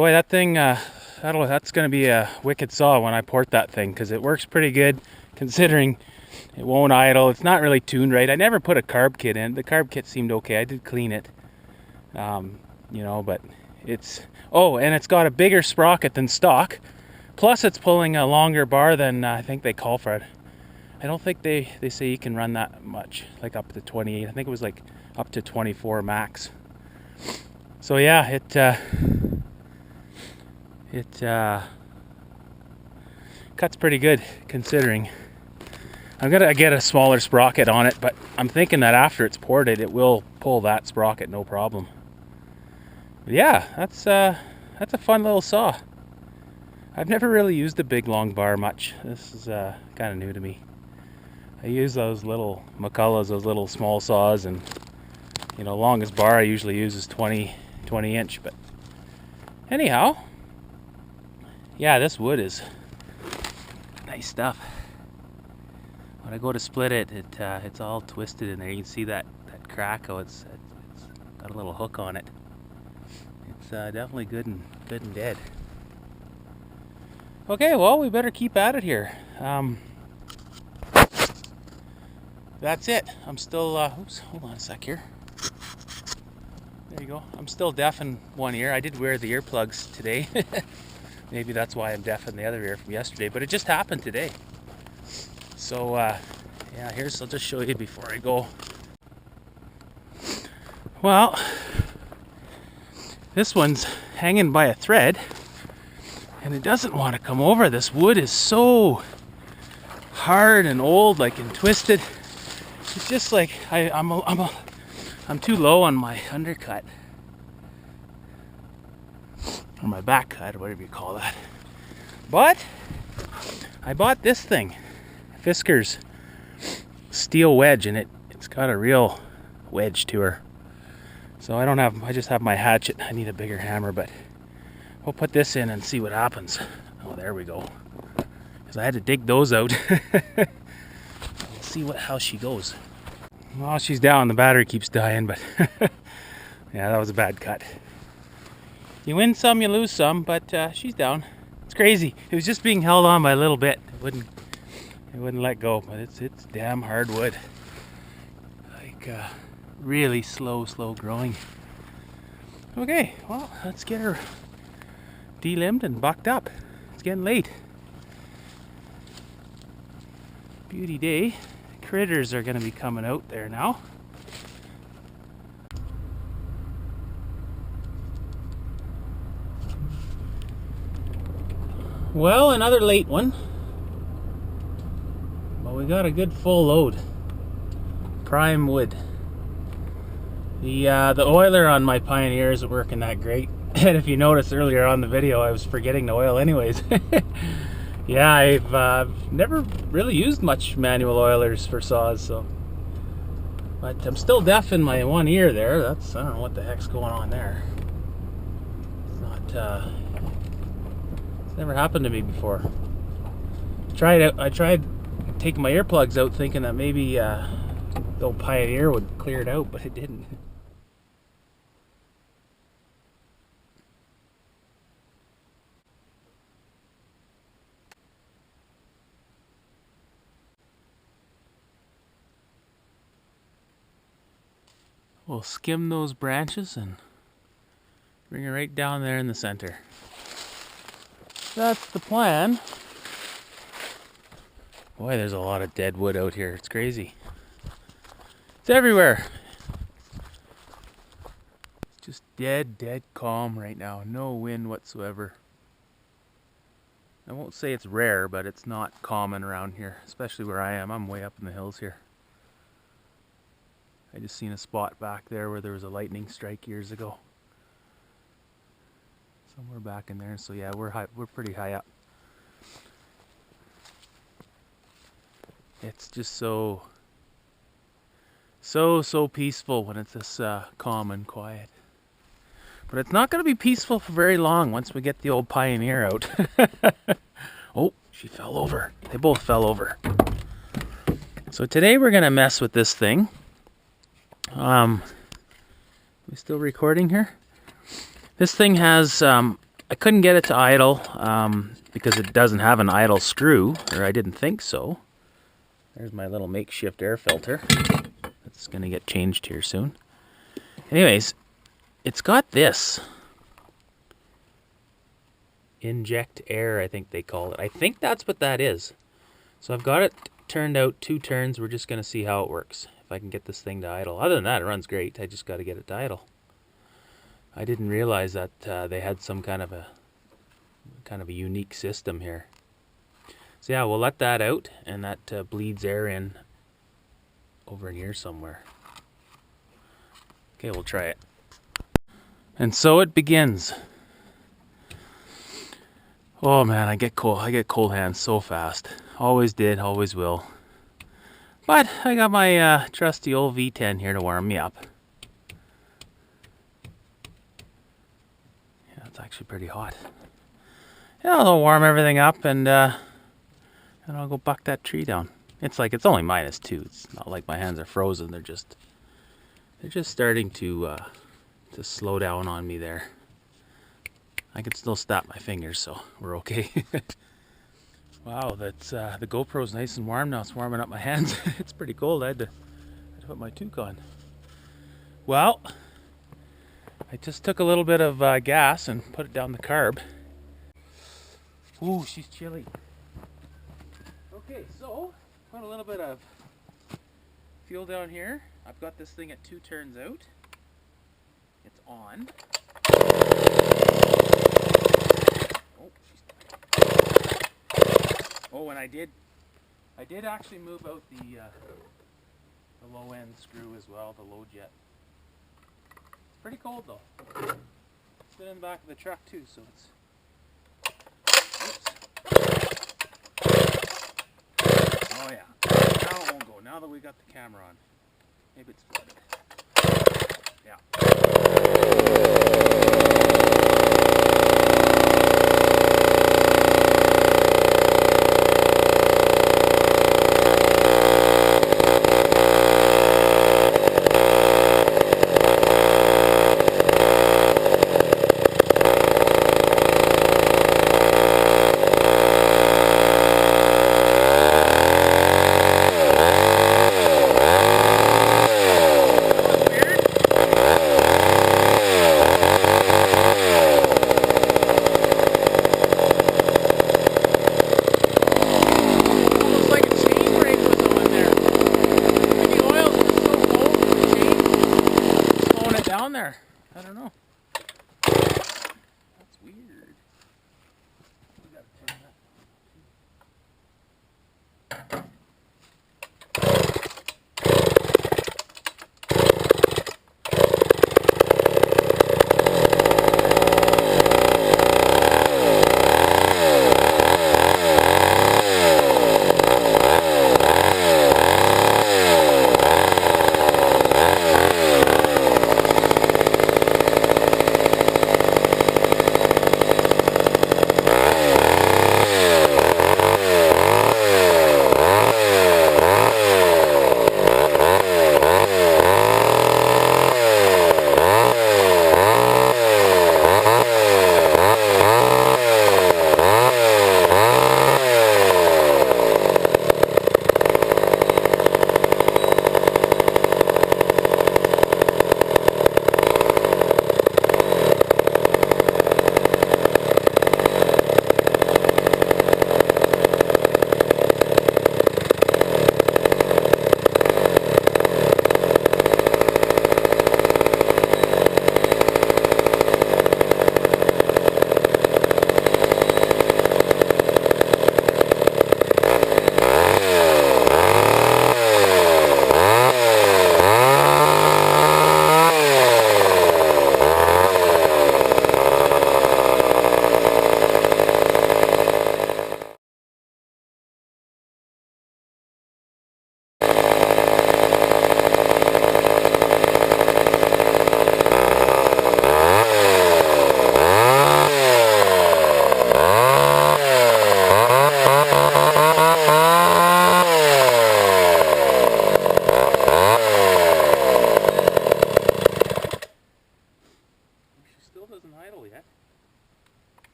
Boy, that thing, that's going to be a wicked saw when I port that thing, because it works pretty good considering it won't idle. It's not really tuned right. I never put a carb kit in. The carb kit seemed okay. I did clean it, you know, but it's... Oh, and it's got a bigger sprocket than stock. Plus, it's pulling a longer bar than I think they call for it. I don't think they say you can run that much, like up to 28. I think it was like up to 24 max. So yeah, it cuts pretty good considering. I'm gonna get a smaller sprocket on it, but I'm thinking that after it's ported, it will pull that sprocket no problem. But yeah, that's a fun little saw. I've never really used a big long bar much. This is kind of new to me. I use those little McCulloughs, those little small saws, and you know, longest bar I usually use is 20 inch. But anyhow, yeah, this wood is nice stuff. When I go to split it, it's all twisted in there. You can see that crack. Oh, it's got a little hook on it. It's definitely good and dead. Okay, well, we better keep at it here. That's it. I'm still, oops, hold on a sec here. There you go. I'm still deaf in one ear. I did wear the earplugs today. Maybe that's why I'm deaf in the other ear from yesterday, but it just happened today. So, yeah, I'll just show you before I go. Well, this one's hanging by a thread, and it doesn't want to come over. This wood is so hard and old, like, and twisted. It's just like I'm too low on my undercut, or my back cut, or whatever you call that. But I bought this thing, Fisker's steel wedge, and it's got a real wedge to her. So I just have my hatchet. I need a bigger hammer, but we'll put this in and see what happens. Oh, there we go. Because I had to dig those out. We'll see how she goes. Well, she's down. The battery keeps dying, but yeah, that was a bad cut. You win some, you lose some, but she's down. It's crazy. It was just being held on by a little bit. It wouldn't let go, but it's damn hardwood. Like really slow growing. Okay, well, let's get her delimbed and bucked up. It's getting late. Beauty day. Critters are going to be coming out there now. Well, another late one. But we got a good full load. Prime wood. The oiler on my Pioneer isn't working that great. And if you noticed earlier on the video, I was forgetting to oil anyways. Yeah, I've never really used much manual oilers for saws, so. But I'm still deaf in my one ear there. I don't know what the heck's going on there. It's not, it's never happened to me before. I tried taking my earplugs out thinking that maybe the old Pioneer would clear it out, but it didn't. We'll skim those branches and bring it right down there in the center. That's the plan. Boy, there's a lot of dead wood out here. It's crazy. It's everywhere. It's just dead calm right now. No wind whatsoever. I won't say it's rare, but it's not common around here, especially where I am. I'm way up in the hills here. I just seen a spot back there where there was a lightning strike years ago. Somewhere back in there. So yeah, we're pretty high up. It's just so peaceful when it's this calm and quiet. But it's not going to be peaceful for very long once we get the old Pioneer out. Oh, she fell over. They both fell over. So today we're going to mess with this thing. We still recording here? This thing has I couldn't get it to idle because it doesn't have an idle screw, or I didn't think so. There's my little makeshift air filter. It's going to get changed here soon. Anyways, it's got this Inject-Aire, I think they call it. I think that's what that is. So I've got it turned out 2 turns. We're just going to see how it works. If I can get this thing to idle. Other than that, it runs great. I just got to get it to idle. I didn't realize that they had some kind of a unique system here. So yeah, we'll let that out, and that bleeds air in over in here somewhere. Okay, we'll try it. And so it begins. Oh man, I get cold hands so fast. Always did, always will. But I got my trusty old V10 here to warm me up. Yeah, it's actually pretty hot. Yeah, I'll warm everything up and I'll go buck that tree down. It's only -2. It's not like my hands are frozen. They're just starting to slow down on me there. I can still snap my fingers, so we're okay. Wow, that's the GoPro's nice and warm now. It's warming up my hands. It's pretty cold. I had to put my toque on. Well, I just took a little bit of gas and put it down the carb. Ooh, she's chilly. Okay, so put a little bit of fuel down here. I've got this thing at 2 turns out. It's on. Oh, and I did actually move out the low end screw as well, the low jet. It's pretty cold though. It's been in the back of the truck too, so it's. Oops. Oh yeah. Now it won't go. Now that we got the camera on, maybe it's flooded. Yeah. Down there. I don't know. That's weird. We gotta turn that.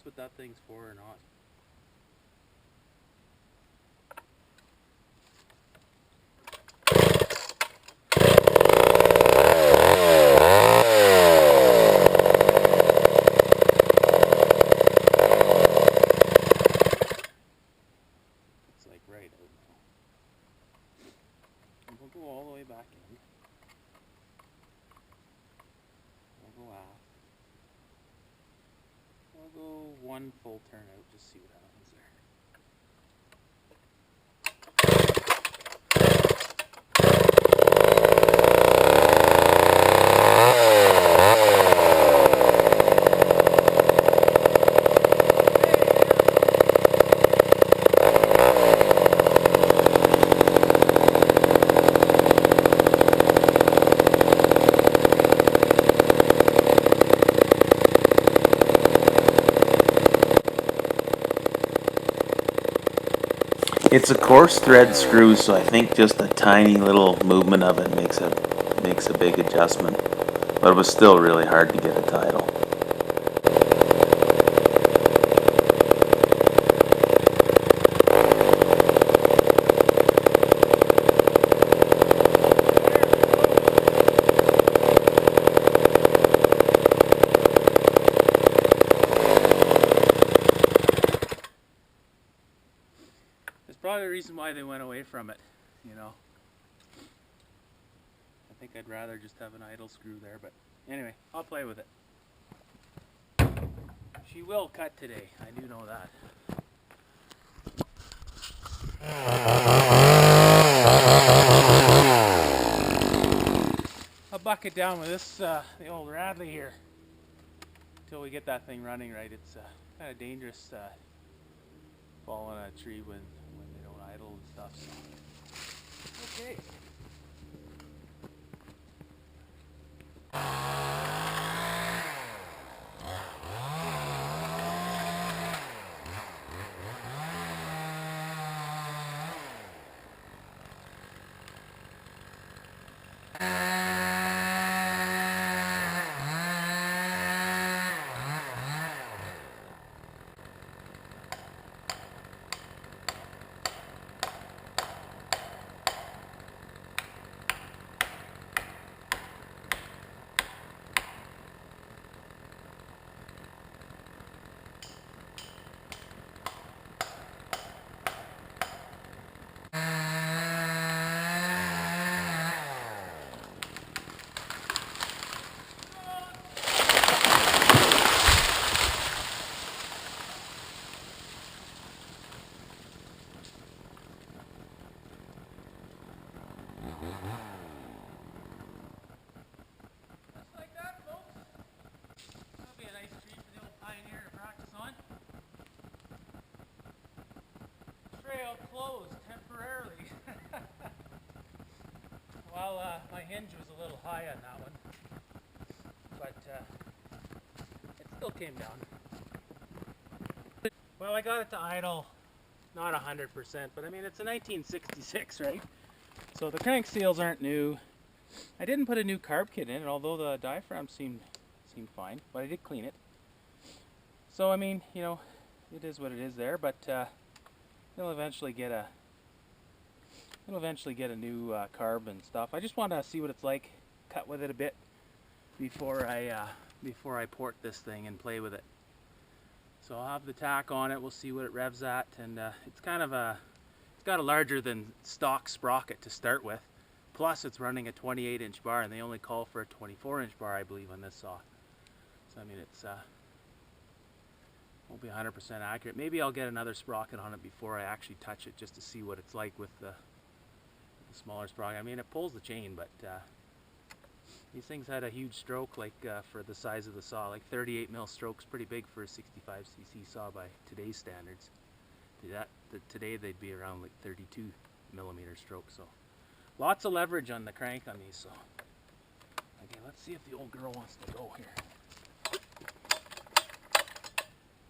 that's what that thing's for or not. It's like right out now. And we'll go all the way back in. We'll go aft. We'll go one full turn out, just see what happens there. It's a coarse thread screw, so I think just a tiny little movement of it makes a big adjustment. But it was still really hard to get it idle. Probably the reason why they went away from it, you know. I think I'd rather just have an idle screw there, but anyway, I'll play with it. She will cut today, I do know that. I'll buck it down with this, the old Radley here, until we get that thing running right. It's kind of dangerous falling on a tree when they don't idle and stuff. So. Okay. Just like that, folks. That'll be a nice tree for the old Pioneer to practice on. Trail closed temporarily. Well, my hinge was a little high on that one, but it still came down. Well, I got it to idle, not 100%, but I mean it's a 1966, right? So the crank seals aren't new. I didn't put a new carb kit in it, although the diaphragm seemed fine, but I did clean it. So I mean, you know, it is what it is there, but it'll eventually get a new carb and stuff. I just want to see what it's like, cut with it a bit before I port this thing and play with it. So I'll have the tack on it. We'll see what it revs at, and it's got a larger than stock sprocket to start with. Plus, it's running a 28-inch bar, and they only call for a 24-inch bar, I believe, on this saw. So I mean, it's won't be 100% accurate. Maybe I'll get another sprocket on it before I actually touch it, just to see what it's like with the smaller sprocket. I mean, it pulls the chain, but these things had a huge stroke, like for the size of the saw. Like 38 mil stroke's pretty big for a 65cc saw by today's standards. Today they'd be around like 32 millimeter stroke. So lots of leverage on the crank on these. So okay, let's see if the old girl wants to go here.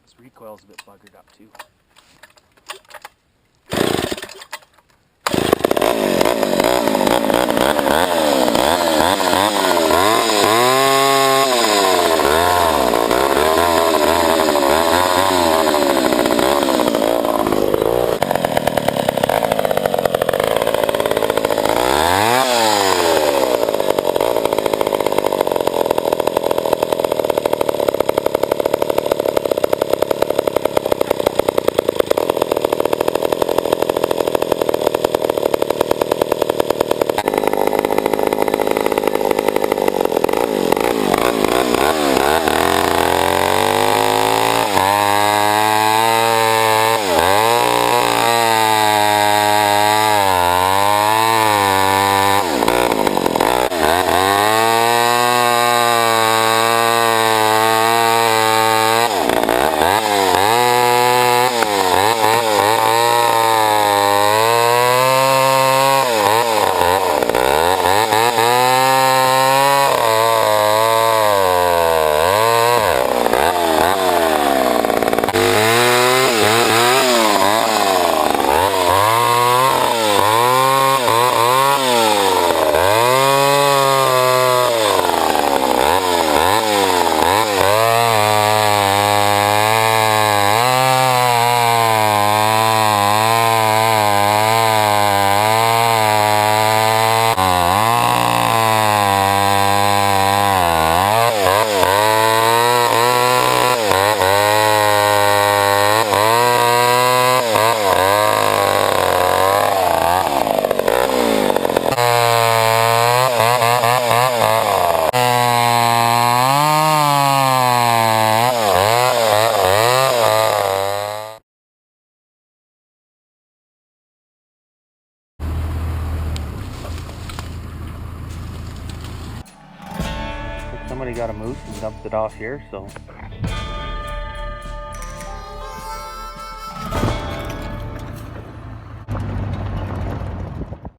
This recoil's a bit buggered up too. somebody got a moose and dumped it off here, so